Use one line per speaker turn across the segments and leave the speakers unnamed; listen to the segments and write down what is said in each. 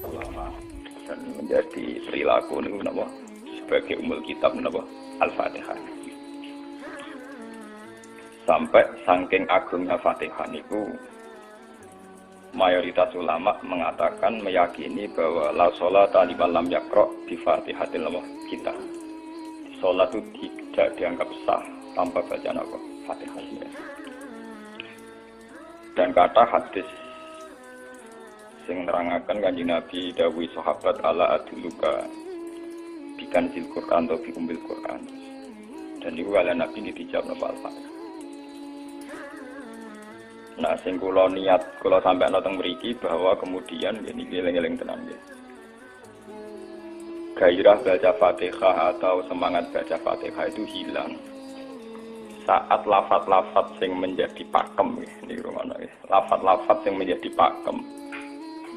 ulama dan menjadi perilaku niku napa sebagai umul kitab napa Al-Fatihah. Sampai saking agungnya Fatihah niku mayoritas ulama mengatakan meyakini bahwa la sholata liman lam yaqra bi Fatihatil kitab. Salat itu tidak dianggap sah tanpa bacaan apa Fatihah. Dan kata hadis sing nerangaken Kanjeng Nabi dawuh sahabat ala aduluka bikan sil Quran atau bi umbil Quran. Dan itu kala Nabi dijawab napa Al-Fatihah. Nah, sing kula niat kula sampeyan teng mriki bahwa kemudian ini eling-eling tenan nggih. Gairah baca Fatihah atau semangat baca Fatihah itu hilang saat lafaz-lafaz sing menjadi pakem nggih niku ngono nggih. Lafaz-lafaz sing menjadi pakem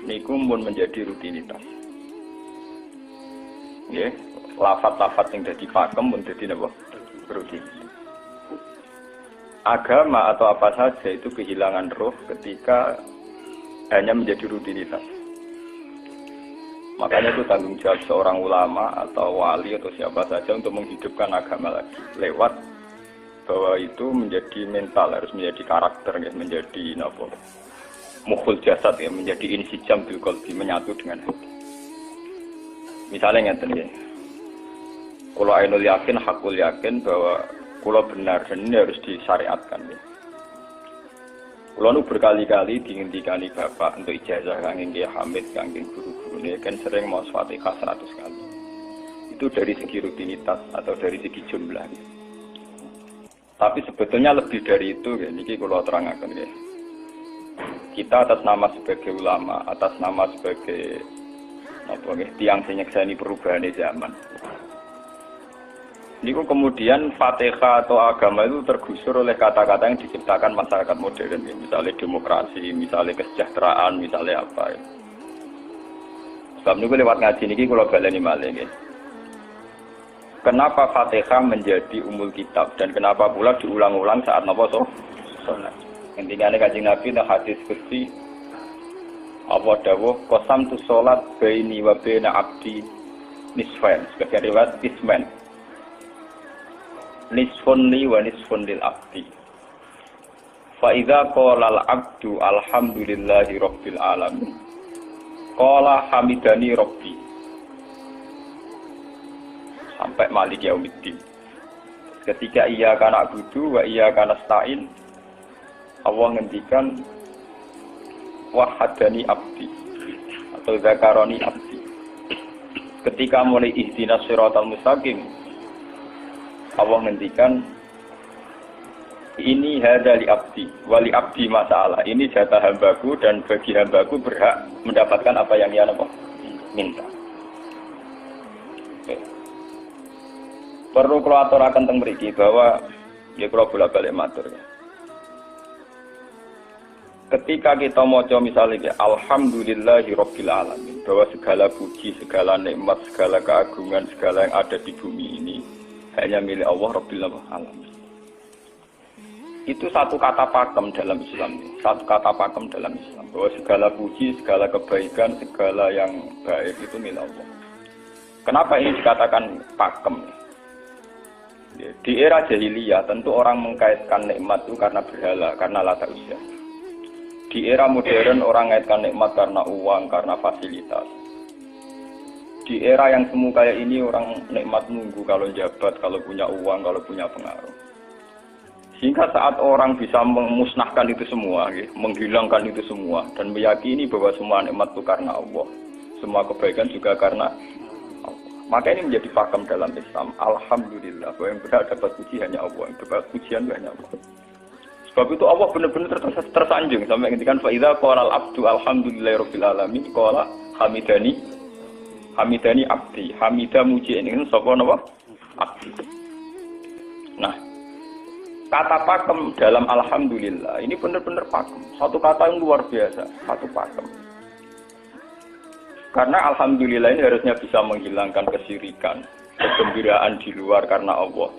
niku mun menjadi rutinitas. Nggih, lafaz-lafaz sing dadi pakem mun dadi napa? Rutinitas. Agama atau apa saja itu kehilangan roh ketika hanya menjadi rutinitas. Makanya itu tanggung jawab seorang ulama atau wali atau siapa saja untuk menghidupkan agama lagi lewat bahwa itu menjadi mental, harus menjadi karakter, ya, menjadi napa? Mukhul jasad, ya, menjadi insijam bil qalbi, menyatu dengan hati. Misalnya ngeten nggih. Kula ainul yakin, hakul yakin bahwa kula benar dan ini harus disyariatkan ya. Kula nu berkali-kali dingendikani Bapak untuk ijazah kangge Kiai Hamid, kangge guru-gurune kan sering mau Fatihah 100 kali. Itu dari segi rutinitas atau dari segi jumlah. Ya. Tapi sebetulnya lebih dari itu ya, niki kula terangaken ya. Kita atas nama sebagai ulama, atas nama sebagai apa nggih, tiang sing nyekseni perubahan zaman. Niku kemudian Fatihah atau agama itu tergusur oleh kata-kata yang diciptakan masyarakat modern, ya. Misalnya demokrasi, misalnya kesejahteraan, misalnya apa. Ya. Sebab niku lewat ngaji niki kula baleni malih nggih. Kenapa Fatihah menjadi umul kitab dan kenapa pula diulang-ulang saat napa salat? Intinya Kanjeng Nabi nek hadis qudsi apa dawuh qasamtu sholat baini wa baina abdi nisfain, sebagai riwayat isman. Nisfun li wa nisfun lil abdi. Fa idza qala al abdu alhamdulillahi rabbil alamin. Qala hamidani rabbi. Sampai malik yaumiddin. Ketika ia kana abudu wa ia kana stain, Allah ngendikan wahadani abdi atau zakaroni abdi. Ketika mulai ihdinas siratal mustaqim, Allah ngendikan ini hadali abdi wali abdi masalah, ini jatah hambaku dan bagi hambaku berhak mendapatkan apa yang ia minta. Oke. Perlu kula aturaken teng mriki bahwa ya kula bolak-balik matur ya. Ketika kita maca misalnya alhamdulillahi rabbil alamin, bahwa segala puji, segala nikmat, segala keagungan, segala yang ada di bumi ini hanya milik Allah Rabbil Alamin. Itu satu kata pakem dalam Islam. Satu kata pakem dalam Islam. Bahwa segala puji, segala kebaikan, segala yang baik itu milik Allah. Kenapa ini dikatakan pakem? Di era jahiliyah tentu orang mengkaitkan nikmat itu karena berhala, karena lata usia. Di era modern orang mengaitkan nikmat karena uang, karena fasilitas. Di era yang semu kayak ini orang nikmat nunggu kalau jabat, kalau punya uang, kalau punya pengaruh. Sehingga saat orang bisa memusnahkan itu semua, menghilangkan itu semua, dan meyakini bahwa semua nikmat itu karena Allah, semua kebaikan juga karena Allah. Maka ini menjadi pakem dalam Islam. Alhamdulillah, bahwa yang berhak dapat puji hanya Allah, yang dapat pujian hanya Allah. Sebab itu Allah benar-benar tersanjung sampai ngendikan fa idza qala al-abdu alhamdulillahirabbil alamin qala hamidani abdi, hamidah muji ini sapa napa? Abdi. Nah, kata pakem dalam alhamdulillah ini benar-benar pakem. Satu kata yang luar biasa, satu pakem. Karena alhamdulillah ini harusnya bisa menghilangkan kesyirikan, kegembiraan di luar karena Allah.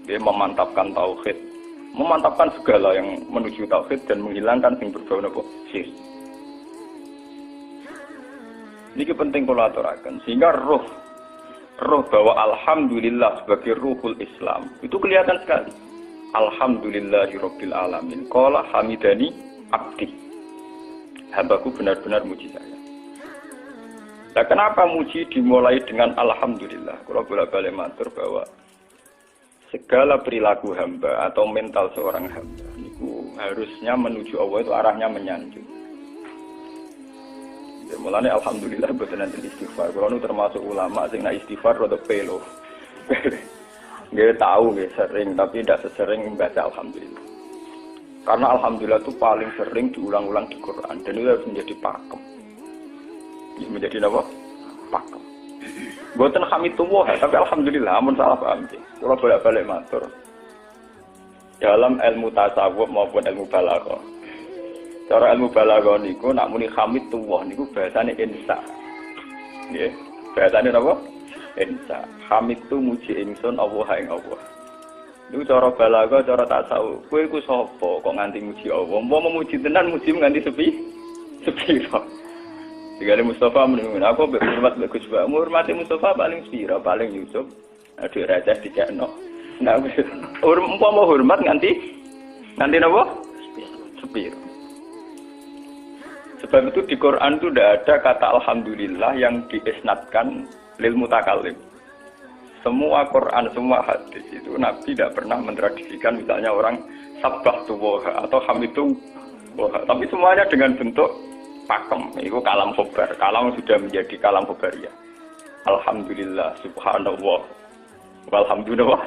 Dia memantapkan tauhid, memantapkan segala yang menuju tauhid dan menghilangkan yang berbau napa? Syirik. Niki penting kula aturaken sehingga roh bahwa alhamdulillah sebagai ruhul Islam itu kelihatan sekali. Alhamdulillahirabbil alamin. Qala hamidani abdi. Hambaku benar-benar muji saya. Nah, kenapa muji dimulai dengan alhamdulillah? Kalau bolak-balik matur bahwa segala perilaku hamba atau mental seorang hamba itu harusnya menuju Allah itu arahnya menyanjung. Ya, mulanya alhamdulillah buat nanti istighfar. Kalau nu termasuk ulama sing nak istighfar rada pelo. Nggih tahu nggih sering tapi tidak sesering membaca alhamdulillah. Karena alhamdulillah itu paling sering diulang-ulang di Quran dan itu harus menjadi pakem. Menjadi apa? Pakem. Mboten hamidullah, tapi alhamdulillah amun salah paham iki. Kula bolak-balik matur. Dalam ilmu tasawuf maupun ilmu balaghah. Cara ilmu balaghah niku nak muni hamidullah niku bahasane insa. Nggih. Bahasane napa? Insa. Hamid tu muji ingsun Allah ing Allah. Niku cara balaghah, cara tasawuf. Kowe iku sapa kok nganti muji Allah? Umpama muji tenan muji nganti sepiro. Digale Mustafa menunggu aku hormat mbek Gus Ba. Hormati Mustafa paling sepiro, paling Yusuf. Aduh receh dikekno. Nah, umpama hormat nganti napa? Sepiro. Sebab itu di Quran itu tidak ada kata alhamdulillah yang diisnadkan lil mutakallim. Semua Quran, semua hadis itu Nabi tidak pernah mentradisikan misalnya orang sabbahtu wa atau hamidu wa. Tapi semuanya dengan bentuk pakem. Itu kalam khobar. Kalam sudah menjadi kalam khobariyah. Alhamdulillah, subhanallah, walhamdulillah.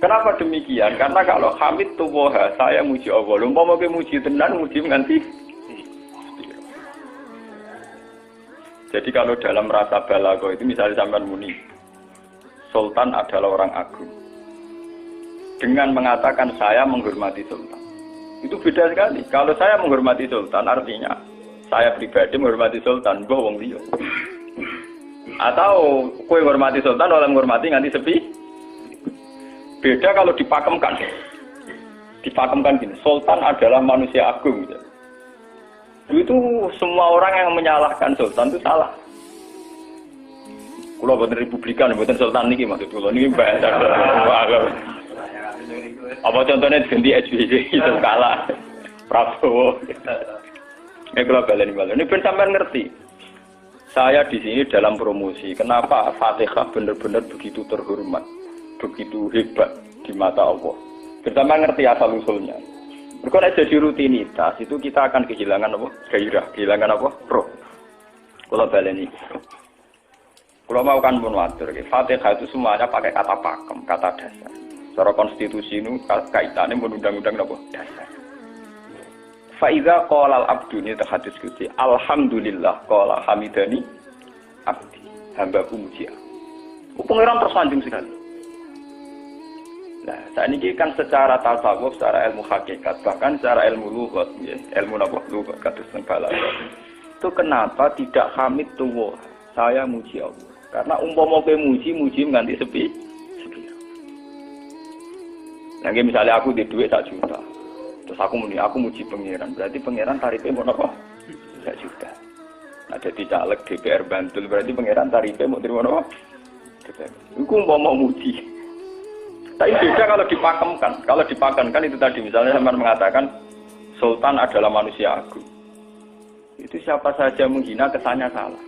Kenapa demikian? Karena kalau hamid tuwoha, saya muji Allah. Umpama ke muji tenan, muji nganti. Jadi kalau dalam rasa balaghah itu misalnya sampean muni, Sultan adalah orang agung. Dengan mengatakan saya menghormati Sultan. Itu beda sekali. Kalau saya menghormati Sultan artinya saya pribadi menghormati Sultan, mbah wong liya. Atau kowe menghormati Sultan oleh menghormati nganti sepi. Beda kalau dipakemkan. Dipakemkan gini, Sultan adalah manusia agung. Itu semua orang yang menyalahkan Sultan itu salah. Kalau buatan Republikan, buatan Sultan ini maksud kalau ini bahasa. Apa contohnya ganti SBY itu kalah. Prabowo. Ini kalau balen. Ini ben sampean ngerti. Saya di sini dalam promosi. Kenapa Fatihah benar-benar begitu terhormat? Begitu hebat di mata Allah. Pertama ngerti asal usulnya. Kalau jadi rutinitas itu kita akan kehilangan apa? Gairah, kehilangan apa? Roh. Kalau baleni. Kalau mau kan pun watur. Fatihah itu semuanya pakai kata pakem, kata dasar. Secara konstitusi itu kaitannya undang-undang apa? Dasar. Faiza qala al-abdu ini hadis qudsi. Alhamdulillah qala hamidani abdi. Hambaku muji aku. Pengiran tersanjung sekali. Nah, saat ini kan secara tasawuf, secara ilmu hakikat, bahkan secara ilmu lughat, ya, ilmu napa lughat kados teng balaghah. Itu kenapa tidak hamid tuwa? Saya muji Allah. Karena umpama kowe muji nganti sepi. Nah, misalnya aku di duit 1 juta. Terus aku muji pangeran. Berarti pangeran tarifnya mau napa? 1 juta. Nah, jadi caleg DPR Bantul berarti pangeran tarifnya mau terima napa? Iku umpama muji. Tapi beda kalau dipakemkan. Kalau dipakemkan itu tadi misalnya sampean mengatakan Sultan adalah manusia agung. Itu siapa saja menghina kesannya salah.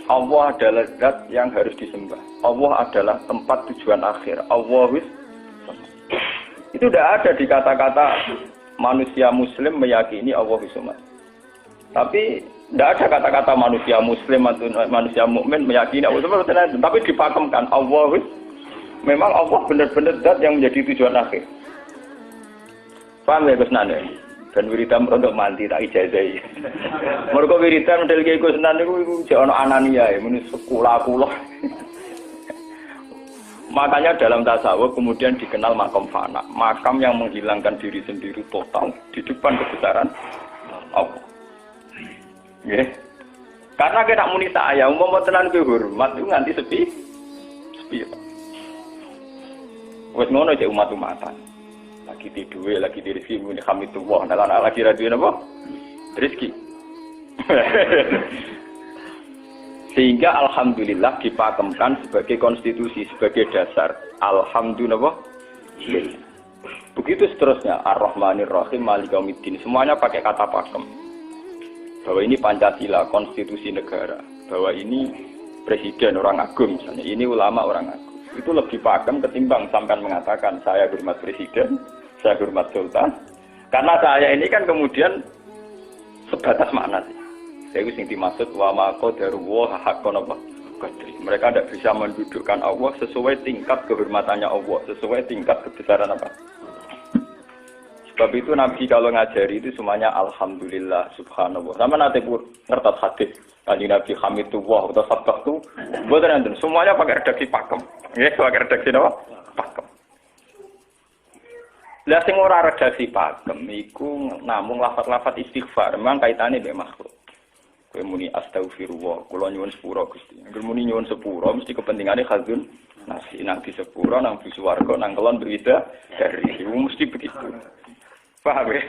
Allah adalah zat yang harus disembah. Allah adalah tempat tujuan akhir. Allah itu tidak ada di kata-kata manusia muslim meyakini Allah Bismillah. Tapi tidak ada kata-kata manusia muslim atau manusia mukmin meyakini Allah Bismillah. Tapi dipakemkan Allah memang Allah benar-benar zat yang menjadi tujuan akhir. Paham ya Gus Nane? Dan wiridan untuk mandi tak ijazahi. Mergo wiridan model kiye Gus Nane iku jek ana anania ya muni sekula-kula. Makanya dalam tasawuf kemudian dikenal makam fana, makam yang menghilangkan diri sendiri total di depan kebesaran Allah. Nggih. Karena kita muni saya umpama tenan kowe hormat itu nganti sepi. Wes ngono cek umat-umatan. Lagi di duwe, lagi di rezeki muni hamidullah, nalana lagi ra duwe napa? Rezeki. Sehingga alhamdulillah dipakemkan sebagai konstitusi, sebagai dasar. Alhamdulillah. Begitu seterusnya. Ar-Rahmanir Rahim, Maliki Yaumiddin. Semuanya pakai kata pakem. Bahwa ini Pancasila, konstitusi negara. Bahwa ini presiden orang agung misalnya. Ini ulama orang agung. Itu lebih pakem ketimbang sampai mengatakan saya hormat presiden, saya hormat sultan. Karena saya ini kan kemudian sebatas makna sih. Saya sing dimaksud wa ma qadarullah haqqan qadri. Mereka tidak bisa mendudukkan Allah sesuai tingkat kehormatannya Allah, sesuai tingkat kebesaran apa. Sebab itu Nabi kalau ngajari itu semuanya alhamdulillah subhanallah. Sama nanti pun ngertas hadis Kanjeng Nabi hamidullah atau sabaqtu. Mboten enten semuanya pakai redaksi pakem. Nggih, pakai redaksi apa? Pakem. Lah sing ora redaksi pakem iku namung lafaz-lafaz istighfar, memang kaitane mbek makhluk. Kowe muni astagfirullah, kula nyuwun sepura Gusti. Angger muni nyuwun sepura mesti kepentingane khazun nasi nang di sepura nang di swarga nang kelon berita dari itu mesti begitu. Paham ya?